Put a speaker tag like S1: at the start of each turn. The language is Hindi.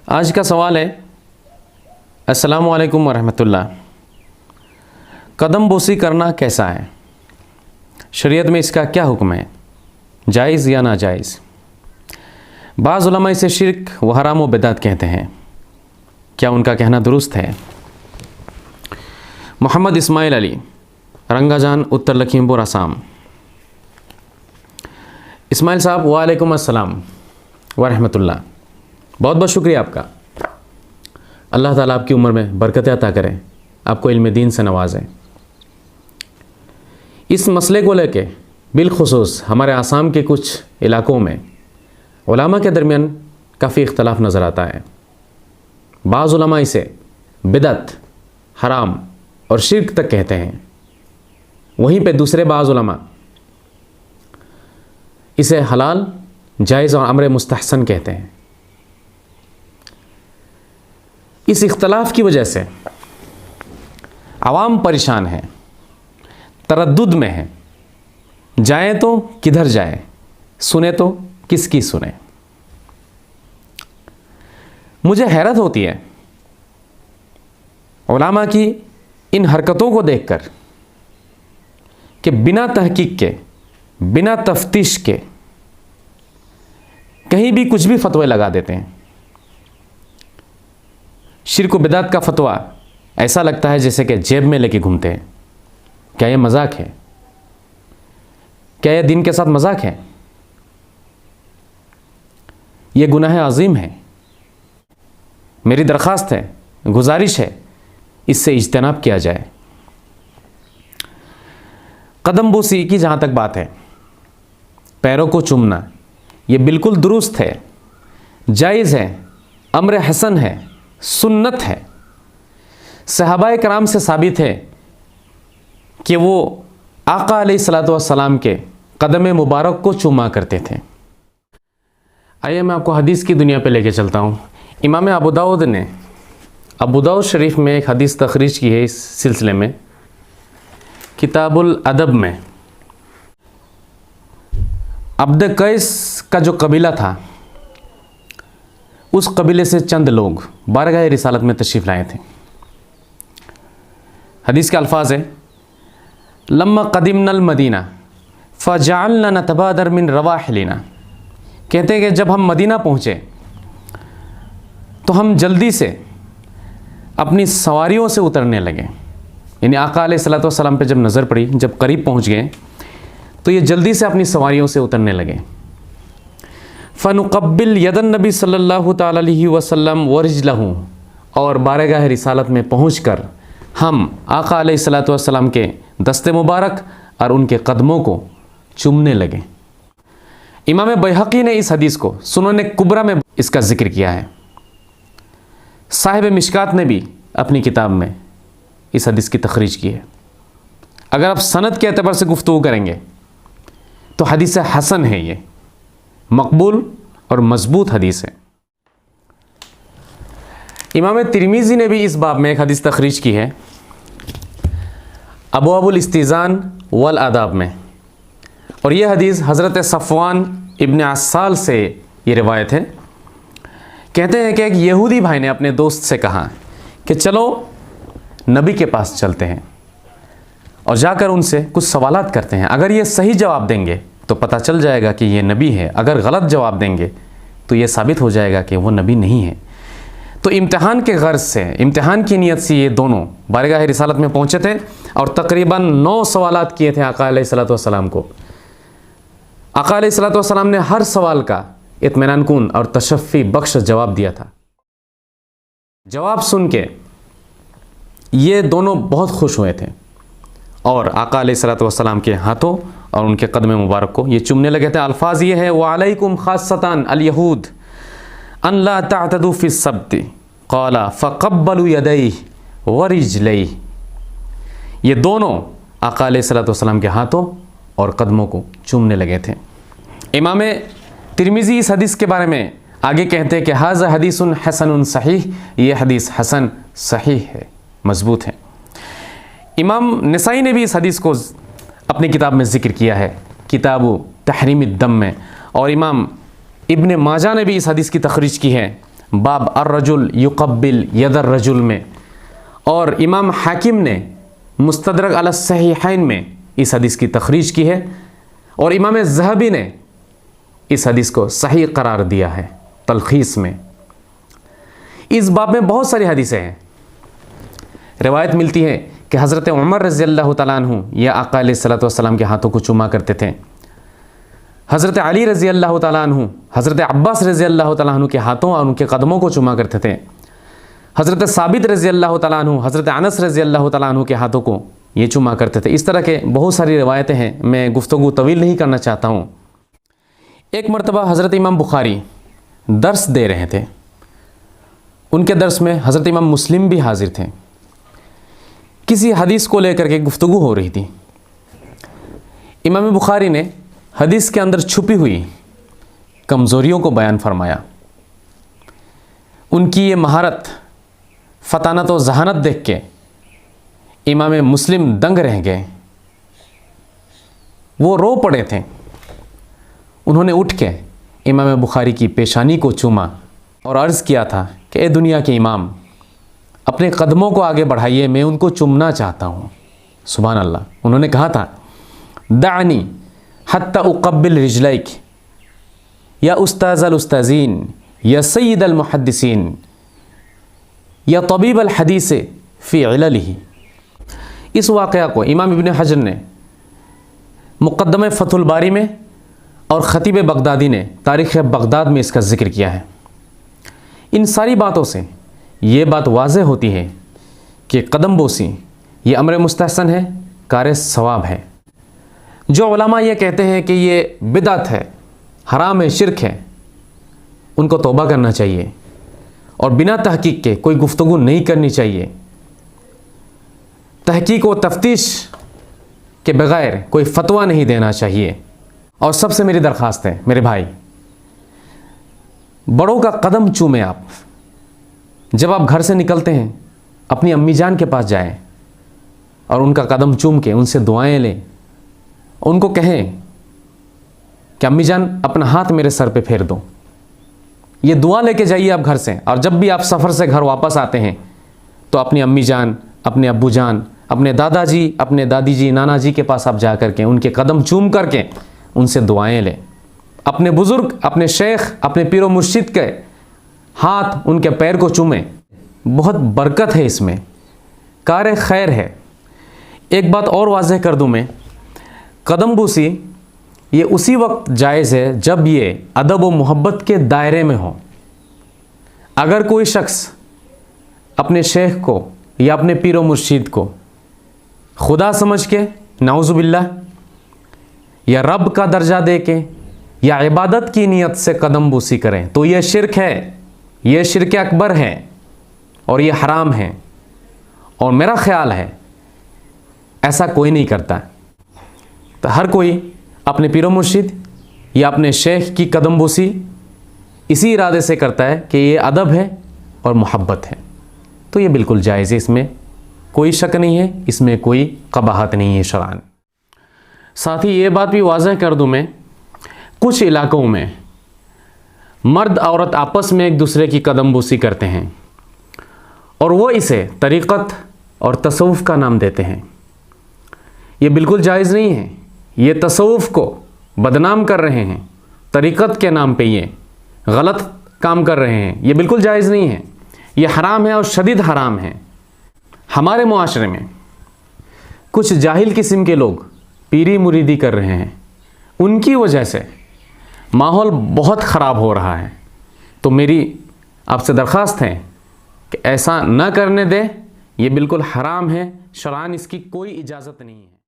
S1: आज का सवाल है, अस्सलामु अलैकुम वरहमतुल्लाह, कदम बोसी करना कैसा है? शरीयत में इसका क्या हुक्म है? जायज़ या नाजायज़? बाज़ उलमा इसे शिर्क व हराम व बिदअत कहते हैं। क्या उनका कहना दुरुस्त है? मोहम्मद इस्माइल अली, रंगाजान, उत्तर लखीमपुर, असम। इस्माइल साहब, वालेकुम अस्सलाम वरहमतुल्लाह। बहुत बहुत शुक्रिया आपका। अल्लाह ताला आपकी उम्र में बरकत अता करें, आपको इल्म दीन से नवाजें। इस मसले को लेके बिलखुसूस हमारे आसाम के कुछ इलाकों में उलमा के दरमियान काफ़ी इख्तलाफ नज़र आता है। बाज़ उलमा इसे बिदअत, हराम और शिर्क तक कहते हैं। वहीं पे दूसरे बाज़ उलमा इसे हलाल, जायज़ और अम्र मुस्तहसन कहते हैं। इस इख्तलाफ की वजह से आवाम परेशान है, तरद्दुद में है, जाए तो किधर जाए, सुने तो किसकी सुने। मुझे हैरत होती है उलमा की इन हरकतों को देखकर कि बिना तहकीक के, बिना तफ्तीश के कहीं भी कुछ भी फतवे लगा देते हैं। शिर्क व बिदअत का फतवा ऐसा लगता है जैसे कि जेब में लेके घूमते हैं। क्या यह मजाक है? क्या यह दीन के साथ मजाक है? यह गुनाह अजीम है। मेरी दरख्वास्त है, गुजारिश है, इससे इज्तनाब किया जाए। कदम बोसी की जहाँ तक बात है, पैरों को चूमना, यह बिल्कुल दुरुस्त है, जायज़ है, अम्र हसन है, सुन्नत है। सहाबाए कराम से साबित है कि वो आका अलैहिस्सलातु वस्सलाम के कदम मुबारक को चूमा करते थे। आइए मैं आपको हदीस की दुनिया पे लेके चलता हूँ। इमाम अबू दाऊद ने अबू दाऊद शरीफ में एक हदीस तखरीज की है इस सिलसिले में। किताबुल अदब में अब्द कैस का जो कबीला था, उस कबीले से चंद लोग बारगाह रिसालत में तशरीफ़ लाए थे। हदीस के अल्फाज है, लम्मा कदिमनल मदीना फ़जअलना नतबादर मिन रवाहिलिना। कहते हैं कि जब हम मदीना पहुँचे तो हम जल्दी से अपनी सवारियों से उतरने लगे। यानी आका अलैहिस्सलातु वस्सलाम पे जब नज़र पड़ी, जब करीब पहुँच गए तो ये जल्दी से अपनी सवारियों से उतरने लगे। फ़नुक़ब्बिल यदन नबी सल्लल्लाहु तआला अलैहि वसल्लम वरिजलहू, और बारगाह रिसालत में पहुँचकर हम आका अलैहिस्सलातु वस्सलाम के दस्ते मुबारक और उनके कदमों को चूमने लगे। इमाम बैहक़ी ने इस हदीस को सुनन कुबरा में इसका जिक्र किया है। साहिब मिशकात ने भी अपनी किताब में इस हदीस की तखरीज की है। अगर आप सनद के एतबार से गुफ्तगू करेंगे तो हदीस हसन है, ये मकबूल और मजबूत हदीस है। इमाम तिरमिज़ी ने भी इस बाब में एक हदीस तखरीज की है, अबवाबुल इस्तिज़ान वल आदाब में। और यह हदीस हज़रत सफ़वान इब्न अस्साल से ये रिवायत है। कहते हैं कि एक यहूदी भाई ने अपने दोस्त से कहा कि चलो नबी के पास चलते हैं और जाकर उनसे कुछ सवालात करते हैं। अगर ये सही जवाब देंगे तो पता चल जाएगा कि ये नबी है, अगर गलत जवाब देंगे तो ये साबित हो जाएगा कि वो नबी नहीं है। तो इम्तिहान के गर्ज से, इम्तिहान की नीयत से ये दोनों बारगाह रिसालत में पहुँचे थे और तकरीबन 9 सवालात किए थे आका अलैहिस्सलातु वस्सलाम को। आका अलैहिस्सलातु वस्सलाम ने हर सवाल का इत्मीनान कुन और तशफ़ी बख्श जवाब दिया था। जवाब सुन के ये दोनों बहुत खुश हुए थे और आका अलैहिस्सलातु वस्सलाम के हाथों और उनके कदम मुबारक को ये चूमने लगे थे। अल्फाज ये है, वालैकुम खास्सतन अल यहूद अन ला तअतदू फी सब्ति क़ाला फ़क़ब्बलू यदैहि व रिजलैहि। ये दोनों आका अलैहिस्सलातु वस्सलाम के हाथों और कदमों को चूमने लगे थे। इमाम तिरमिज़ी इस हदीस के बारे में आगे कहते हैं कि हाज़ा हदीसुन हसनुन सहीह, ये हदीस हसन सहीह है, मजबूत है। इमाम नसाई ने भी इस हदीस को अपनी किताब में ज़िक्र किया है, किताबु तहरीम दम में। और इमाम इब्न माजा ने भी इस हदीस की तखरीज की है बाब अर्रजुल युक़ब्बिल यदर रजुल में, और इमाम हाकिम ने मुस्तदरक अला सहीहैन में इस हदीस की तखरीज की है, और इमाम ज़हबी ने इस हदीस को सही करार दिया है तलखीस में। इस बाब में बहुत सारी हदीसें हैं। रिवायत मिलती है कि हज़रत उमर रज़ियल्लाहु तआला अन्हु या आका अलैहिस्सलातु वस्सलाम के हाथों को चूमा करते थे। हज़रत अली रज़ियल्लाहु तआला अन्हु हज़रत अब्बास रज़ियल्लाहु तआला अन्हु के हाथों और उनके कदमों को चूमा करते थे। हज़रत साबित रज़ियल्लाहु तआला अन्हु हज़रत अनस रज़ियल्लाहु तआला अन्हु के हाथों को ये चूमा करते थे। इस तरह के बहुत सारी रिवायतें हैं, मैं गुफ्तगू तवील नहीं करना चाहता हूँ। एक मरतबा हज़रत इमाम बुखारी दर्स दे रहे थे, उनके दर्स में हज़रत इमाम मुस्लिम भी हाजिर थे। किसी हदीस को लेकर के गुफ्तगू हो रही थी। इमाम बुखारी ने हदीस के अंदर छुपी हुई कमज़ोरियों को बयान फरमाया। उनकी ये महारत, फतानत और जहानत देख के इमाम मुस्लिम दंग रह गए। वो रो पड़े थे। उन्होंने उठ के इमाम बुखारी की पेशानी को चूमा और अर्ज़ किया था कि ए दुनिया के इमाम, अपने कदमों को आगे बढ़ाइए, मैं उनको चूमना चाहता हूँ। सुभान अल्लाह। उन्होंने कहा था, दानी हत्ता उक़ब्बिल रिजलैक या उस्ताज़ अल उस्ताज़ीन या सय्यद अल मुहद्दिसीन या तबीब अल हदीस फ़ी इललिही। इस वाक़या को इमाम इब्न हजर ने मुक़द्दमे फ़तहुल बारी में और ख़तीब बगदादी ने तारीख़ बगदाद में इसका ज़िक्र किया है। इन सारी बातों से ये बात वाज़ेह होती है कि कदम बोसी ये अमर मुस्तहसन है, कार सवाब है। जो उलमा ये कहते हैं कि ये बिदअत है, हराम है, शिरक है, उनको तौबा करना चाहिए और बिना तहकीक के कोई गुफ्तगू नहीं करनी चाहिए। तहकीक व तफ्तीश के बग़ैर कोई फतवा नहीं देना चाहिए। और सबसे मेरी दरख्वास्त है मेरे भाई, बड़ों का कदम चूमें आप। जब आप घर से निकलते हैं अपनी अम्मी जान के पास जाएं और उनका कदम चूम के उनसे दुआएं लें। उनको कहें कि अम्मी जान अपना हाथ मेरे सर पे फेर दो। ये दुआ लेके जाइए आप घर से। और जब भी आप सफ़र से घर वापस आते हैं तो अपनी अम्मी जान, अपने अब्बू जान, अपने दादाजी, अपने दादी जी, नाना जी के पास आप जा करके उनके कदम चूम करके उनसे दुआएं लें। अपने बुज़ुर्ग, अपने शेख, अपने पीरो मुर्शिद के हाथ, उनके पैर को चूमें। बहुत बरकत है इसमें, कार खैर है। एक बात और वाज़ेह कर दूँ मैं, कदम बूसी ये उसी वक्त जायज़ है जब ये अदब व मोहब्बत के दायरे में हो। अगर कोई शख्स अपने शेख को या अपने पीरो मुर्शिद को खुदा समझ के, नाउज़ुबिल्लाह, या रब का दर्जा दे के या इबादत की नीयत से कदम बूसी करें तो यह शिरक है, यह शिरक अकबर है और यह हराम है। और मेरा ख्याल है ऐसा कोई नहीं करता। तो हर कोई अपने पीरो मुर्शिद या अपने शेख की कदम बूसी इसी इरादे से करता है कि ये अदब है और मोहब्बत है, तो ये बिल्कुल जायज़ है, इसमें कोई शक नहीं है, इसमें कोई कबाहत नहीं है शरअन। साथ ही ये बात भी वाज़ह कर दूँ मैं, कुछ इलाक़ों में मर्द औरत आपस में एक दूसरे की कदम बूसी करते हैं और वो इसे तरीक़त और तसव्वुफ़ का नाम देते हैं। ये बिल्कुल जायज़ नहीं है। ये तसव्वुफ़ को बदनाम कर रहे हैं, तरीक़त के नाम पे ये गलत काम कर रहे हैं। ये बिल्कुल जायज़ नहीं है, ये हराम है और शदीद हराम है। हमारे मुआशरे में कुछ जाहिल किस्म के लोग पीरी मुरीदी कर रहे हैं, उनकी वजह से माहौल बहुत ख़राब हो रहा है। तो मेरी आपसे दरख्वास्त है कि ऐसा न करने दें, ये बिल्कुल हराम है, शरअन इसकी कोई इजाज़त नहीं है।